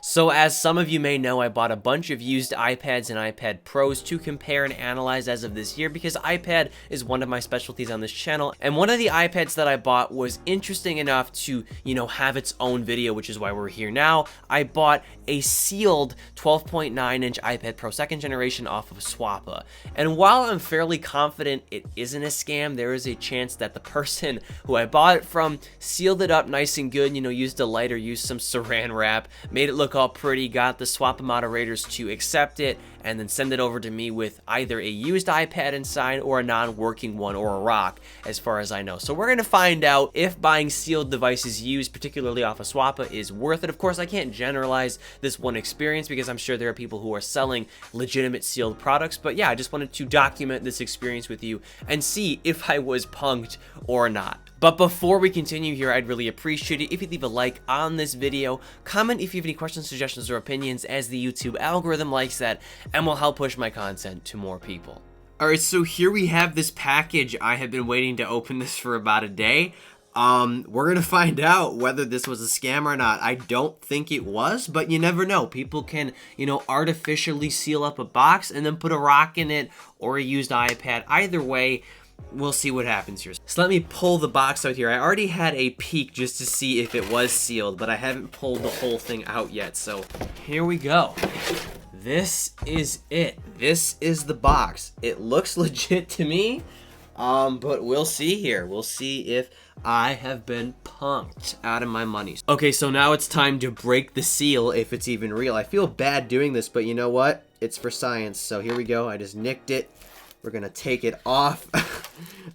So as some of you may know, I bought a bunch of used iPads and iPad Pros to compare and analyze as of this year because iPad is one of my specialties on this channel. And one of the iPads that I bought was interesting enough to, have its own video, which is why we're here now. I bought a sealed 12.9-inch iPad Pro 2nd generation off of Swappa. And while I'm fairly confident it isn't a scam, there is a chance that the person who I bought it from sealed it up nice and good, used a lighter, used some saran wrap, made it look all pretty, got the Swappa moderators to accept it, and then send it over to me with either a used iPad inside or a non-working one or a rock, as far as I know. So we're going to find out if buying sealed devices used, particularly off of Swappa, is worth it. Of course, I can't generalize this one experience because I'm sure there are people who are selling legitimate sealed products, but yeah, I just wanted to document this experience with you and see if I was punked or not. But before we continue here, I'd really appreciate it if you leave a like on this video, comment if you have any questions, suggestions, or opinions, as the YouTube algorithm likes that, and will help push my content to more people. Alright, so here we have this package. I have been waiting to open this for about a day. We're gonna find out whether this was a scam or not. I don't think it was, but you never know. People can, artificially seal up a box and then put a rock in it or a used iPad. Either way, we'll see what happens here. So let me pull the box out here. I already had a peek just to see if it was sealed, but I haven't pulled the whole thing out yet. So here we go. This is it. This is the box. It looks legit to me, but we'll see here. We'll see if I have been punked out of my money. Okay, so now it's time to break the seal if it's even real. I feel bad doing this, but you know what? It's for science. So here we go. I just nicked it. We're gonna take it off.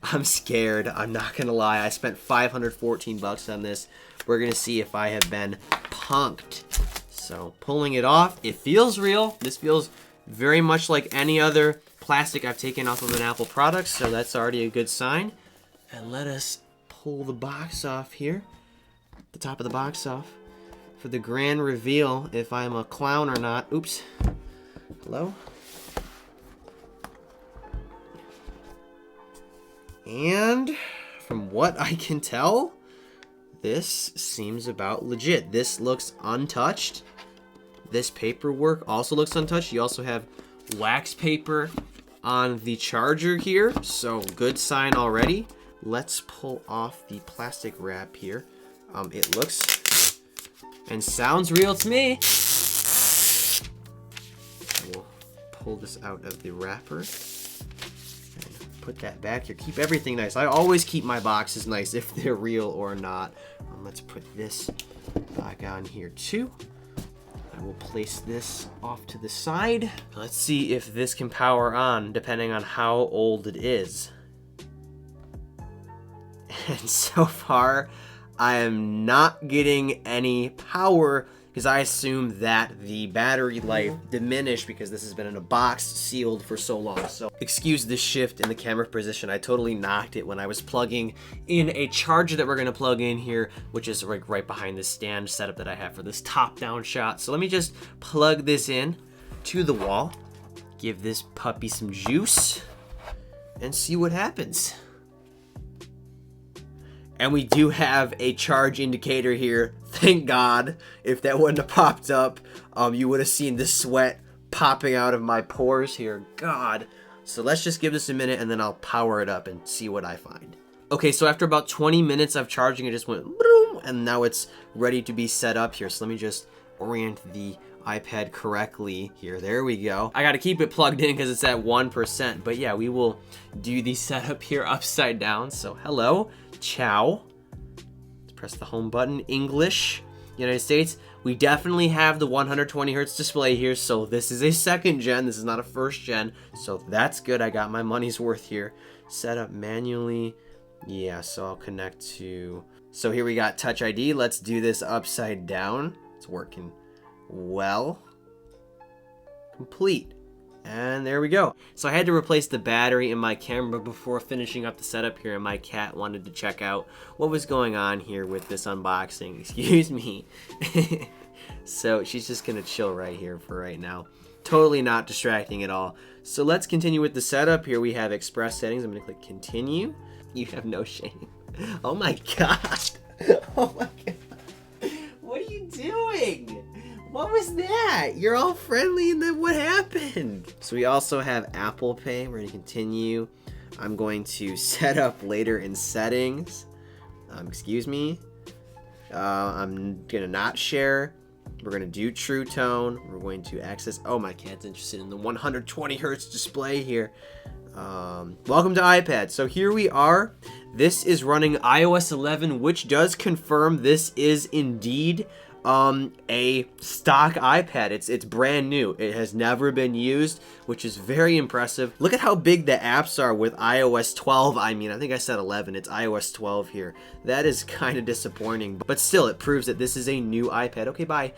I'm scared. I'm not gonna lie. I spent 514 bucks on this. We're gonna see if I have been punked. So pulling it off, it feels real. This feels very much like any other plastic I've taken off of an Apple product, so that's already a good sign. And let us pull the box off here. The top of the box off for the grand reveal if I'm a clown or not. Oops. Hello? And from what I can tell, this seems about legit. This looks untouched. This paperwork also looks untouched. You also have wax paper on the charger here, so good sign already. Let's pull off the plastic wrap here. It looks and sounds real to me. We'll pull this out of the wrapper. Put that back here. Keep everything nice. I always keep my boxes nice if they're real or not. Let's put this back on here too. I will place this off to the side. Let's see if this can power on depending on how old it is. And so far, I am not getting any power because I assume that the battery life diminished because this has been in a box sealed for so long. So excuse the shift in the camera position. I totally knocked it when I was plugging in a charger that we're gonna plug in here, which is right behind the stand setup that I have for this top-down shot. So let me just plug this in to the wall, give this puppy some juice, and see what happens. And we do have a charge indicator here. Thank God. If that wouldn't have popped up, you would have seen the sweat popping out of my pores here. God. So let's just give this a minute and then I'll power it up and see what I find. Okay, so after about 20 minutes of charging, it just went boom, and now it's ready to be set up here. So let me just orient the iPad correctly here. There we go. I got to keep it plugged in because it's at 1%. But yeah, we will do the setup here upside down. So hello. Ciao. Let's press the home button. English, United States. We definitely have the 120 hertz display here, so this is a second gen. This is not a first gen, so that's good. I got my money's worth here. Set up manually. Yeah, so I'll connect to... So here we got Touch ID. Let's do this upside down. It's working well. Complete. And there we go. So I had to replace the battery in my camera before finishing up the setup here, and my cat wanted to check out what was going on here with this unboxing. Excuse me. So she's just gonna chill right here for right now. Totally not distracting at all. So let's continue with the setup. Here we have express settings. I'm gonna click continue. You have no shame. Oh my God. Oh my God. What are you doing? What was that? You're all friendly and then what happened? So we also have Apple Pay. We're going to continue. I'm going to set up later in settings. Excuse me. I'm going to not share. We're going to do True Tone. We're going to access. Oh, my cat's interested in the 120 hertz display here. Welcome to iPad. So here we are. This is running iOS 11, which does confirm this is indeed a stock iPad. It's brand new. It has never been used, which is very impressive. Look at how big the apps are with iOS 12. I mean, I think I said 11. It's iOS 12 here. That is kind of disappointing, but still, it proves that this is a new iPad. Okay, bye.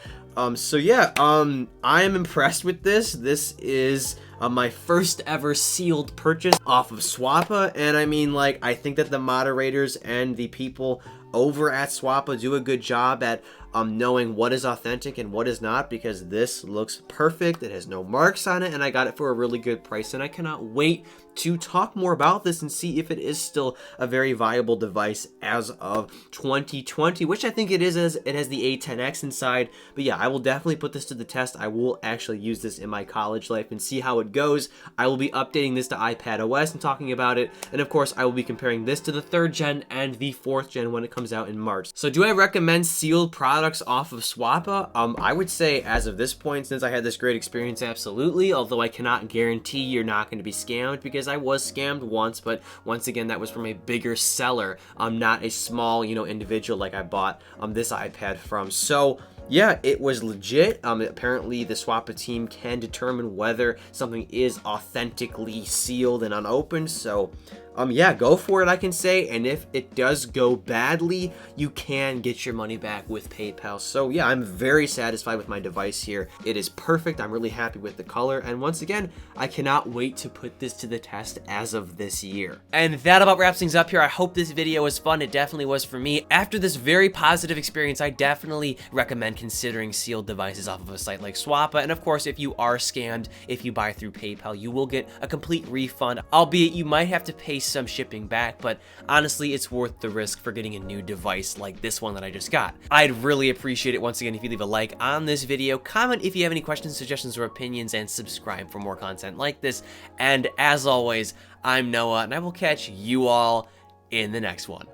So yeah, I am impressed with this. This is my first ever sealed purchase off of Swappa, and I mean, like, I think that the moderators and the people over at Swappa do a good job at knowing what is authentic and what is not, because this looks perfect. It has no marks on it, and I got it for a really good price, and I cannot wait to talk more about this and see if it is still a very viable device as of 2020, which I think it is, as it has the A10X inside. But yeah, I will definitely put this to the test. I will actually use this in my college life and see how it goes. I will be updating this to iPad OS and talking about it, and of course I will be comparing this to the 3rd gen and the 4th gen when it comes out in March. So do I recommend sealed products off of Swappa? I would say as of this point, since I had this great experience, absolutely, although I cannot guarantee you're not going to be scammed, because I was scammed once, but once again, that was from a bigger seller, not a small, individual like I bought this iPad from. So yeah, it was legit. Apparently the Swappa team can determine whether something is authentically sealed and unopened, so yeah, go for it, I can say. And if it does go badly, you can get your money back with PayPal. So yeah, I'm very satisfied with my device here. It is perfect. I'm really happy with the color. And once again, I cannot wait to put this to the test as of this year. And that about wraps things up here. I hope this video was fun. It definitely was for me. After this very positive experience, I definitely recommend considering sealed devices off of a site like Swappa. And of course, if you are scammed, if you buy through PayPal, you will get a complete refund, albeit you might have to pay some shipping back, but honestly, it's worth the risk for getting a new device like this one that I just got. I'd really appreciate it once again if you leave a like on this video, comment if you have any questions, suggestions, or opinions, and subscribe for more content like this. And as always, I'm Noah, and I will catch you all in the next one.